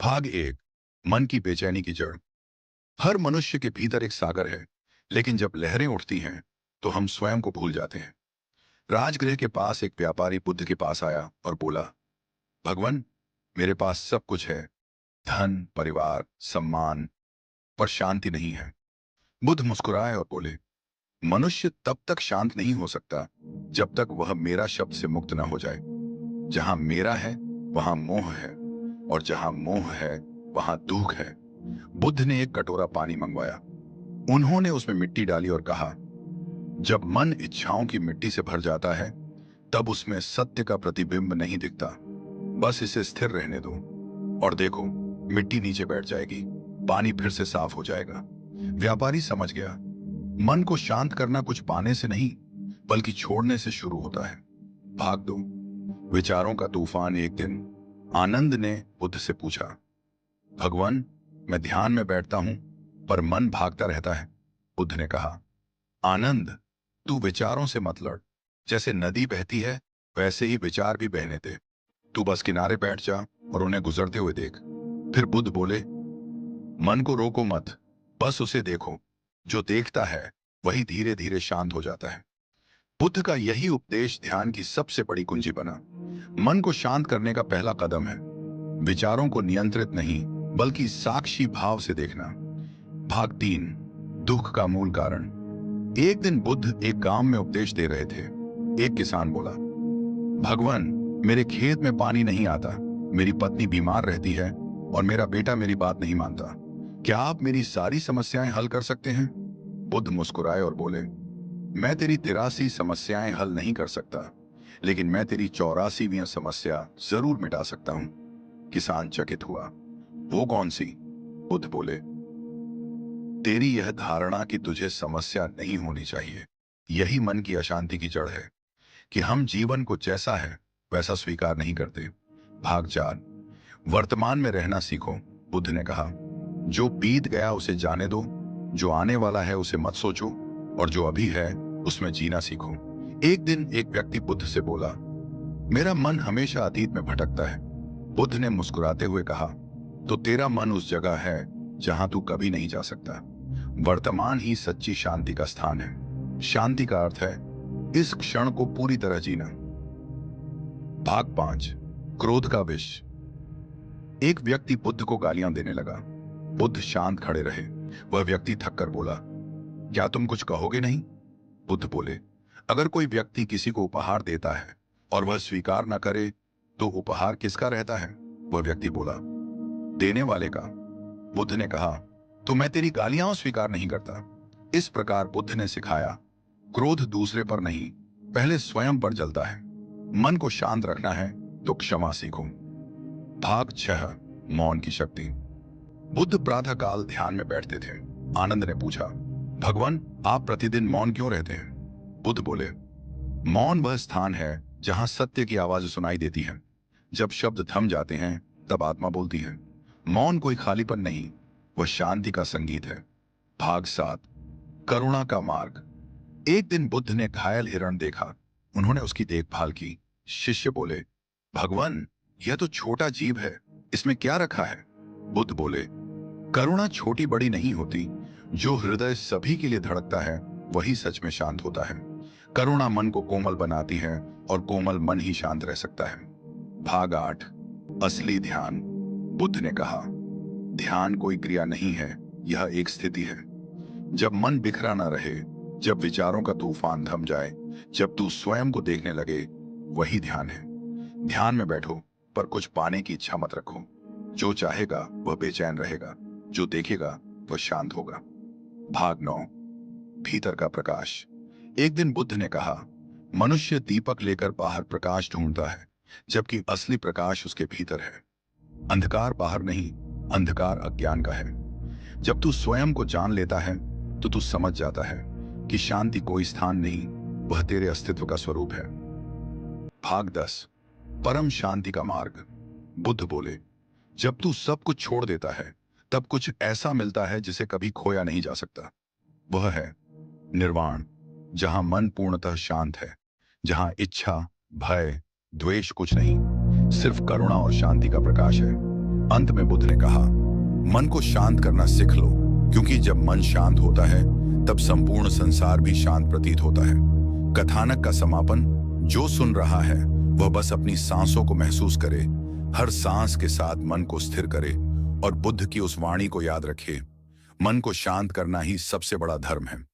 भाग एक। मन की बेचैनी की जड़। हर मनुष्य के भीतर एक सागर है, लेकिन जब लहरें उठती हैं तो हम स्वयं को भूल जाते हैं। राजगृह के पास एक व्यापारी बुद्ध के पास आया और बोला, भगवान, मेरे पास सब कुछ है, धन, परिवार, सम्मान, पर शांति नहीं है। बुद्ध मुस्कुराए और बोले, मनुष्य तब तक शांत नहीं हो सकता जब तक वह मेरा शब्द से मुक्त न हो जाए। जहां मेरा है वहां मोह है, और जहां मोह है वहां दुख है। बुद्ध ने एक कटोरा पानी मंगवाया। उन्होंने उसमें मिट्टी डाली और कहा, जब मन इच्छाओं की मिट्टी से भर जाता है तब उसमें सत्य का प्रतिबिंब नहीं दिखता। बस इसे स्थिर रहने दो और देखो, मिट्टी नीचे बैठ जाएगी, पानी फिर से साफ हो जाएगा। व्यापारी समझ गया, मन को शांत करना कुछ पाने से नहीं बल्कि छोड़ने से शुरू होता है। भाग दो। विचारों का तूफान। एक दिन आनंद ने बुद्ध से पूछा, भगवान, मैं ध्यान में बैठता हूं पर मन भागता रहता है। बुद्ध ने कहा, आनंद, तू विचारों से मत लड़। जैसे नदी बहती है वैसे ही विचार भी बहने दे। तू बस किनारे बैठ जा और उन्हें गुजरते हुए देख। फिर बुद्ध बोले, मन को रोको मत, बस उसे देखो। जो देखता है वही धीरे धीरे शांत हो जाता है। बुद्ध का यही उपदेश ध्यान की सबसे बड़ी कुंजी बना। मन को शांत करने का पहला कदम है विचारों को नियंत्रित नहीं बल्कि साक्षी भाव से देखना। भाग तीन। दुख का मूल कारण। एक दिन बुद्ध एक गांव में उपदेश दे रहे थे। एक किसान बोला, भगवान, मेरे खेत में पानी नहीं आता, मेरी पत्नी बीमार रहती है और मेरा बेटा मेरी बात नहीं मानता। क्या आप मेरी सारी समस्याएं हल कर सकते हैं? बुद्ध मुस्कुराए और बोले, मैं तेरी 83 समस्याएं हल नहीं कर सकता, लेकिन मैं तेरी 84वीं समस्या जरूर मिटा सकता हूं। किसान चकित हुआ। वो कौन सी? बुद्ध बोले, तेरी यह धारणा कि तुझे समस्या नहीं होनी चाहिए। यही मन की अशांति की जड़ है कि हम जीवन को जैसा है वैसा स्वीकार नहीं करते। भाग चार। वर्तमान में रहना सीखो। बुद्ध ने कहा, जो बीत गया उसे जाने दो, जो आने वाला है उसे मत सोचो, और जो अभी है उसमें जीना सीखो। एक दिन एक व्यक्ति बुद्ध से बोला, मेरा मन हमेशा अतीत में भटकता है। बुद्ध ने मुस्कुराते हुए कहा, तो तेरा मन उस जगह है जहां तू कभी नहीं जा सकता। वर्तमान ही सच्ची शांति का स्थान है। शांति का अर्थ है इस क्षण को पूरी तरह जीना। भाग पांच। क्रोध का विष। एक व्यक्ति बुद्ध को गालियां देने लगा। बुद्ध शांत खड़े रहे। वह व्यक्ति थक कर बोला, क्या तुम कुछ कहोगे नहीं? बुद्ध बोले, अगर कोई व्यक्ति किसी को उपहार देता है और वह स्वीकार न करे तो उपहार किसका रहता है? वह व्यक्ति बोला, देने वाले का। बुद्ध ने कहा, तो मैं तेरी गालियां स्वीकार नहीं करता। इस प्रकार बुद्ध ने सिखाया, क्रोध दूसरे पर नहीं, पहले स्वयं पर जलता है। मन को शांत रखना है तो क्षमा सीखो। भाग छह। मौन की शक्ति। बुद्ध प्रातःकाल ध्यान में बैठते थे। आनंद ने पूछा, भगवान, आप प्रतिदिन मौन क्यों रहते हैं? बुद्ध बोले, मौन वह स्थान है जहां सत्य की आवाज सुनाई देती है। जब शब्द थम जाते हैं तब आत्मा बोलती है। मौन कोई खालीपन नहीं, वह शांति का संगीत है। भाग सात। करुणा का मार्ग। एक दिन बुद्ध ने घायल हिरण देखा। उन्होंने उसकी देखभाल की। शिष्य बोले, भगवान, यह तो छोटा जीव है, इसमें क्या रखा है? बुद्ध बोले, करुणा छोटी बड़ी नहीं होती, जो हृदय सभी के लिए धड़कता है वही सच में शांत होता है। करुणा मन को कोमल बनाती है और कोमल मन ही शांत रह सकता है। भाग आठ। असली ध्यान। बुद्ध ने कहा, ध्यान कोई क्रिया नहीं है, यह एक स्थिति है। जब मन बिखरा ना रहे, जब विचारों का तूफान थम जाए, जब तू स्वयं को देखने लगे, वही ध्यान है। ध्यान में बैठो पर कुछ पाने की इच्छा मत रखो। जो चाहेगा वह बेचैन रहेगा, जो देखेगा वह शांत होगा। भाग नौ। भीतर का प्रकाश। एक दिन बुद्ध ने कहा, मनुष्य दीपक लेकर बाहर प्रकाश ढूंढता है, जबकि असली प्रकाश उसके भीतर है। अंधकार बाहर नहीं, अंधकार अज्ञान का है। जब तू स्वयं को जान लेता है तो तू समझ जाता है कि शांति कोई स्थान नहीं, वह तेरे अस्तित्व का स्वरूप है। भाग 10। परम शांति का मार्ग। बुद्ध बोले, जब तू सब कुछ छोड़ देता है तब कुछ ऐसा मिलता है जिसे कभी खोया नहीं जा सकता। वह है निर्वाण, जहां मन पूर्णतः शांत है, जहां इच्छा, भय, द्वेष कुछ नहीं, सिर्फ करुणा और शांति का प्रकाश है। अंत में बुद्ध ने कहा, मन को शांत करना सीख लो, क्योंकि जब मन शांत होता है तब संपूर्ण संसार भी शांत प्रतीत होता है। कथानक का समापन, जो सुन रहा है वह बस अपनी सांसों को महसूस करे, हर सांस के साथ मन को स्थिर करे और बुद्ध की उस वाणी को याद रखे, मन को शांत करना ही सबसे बड़ा धर्म है।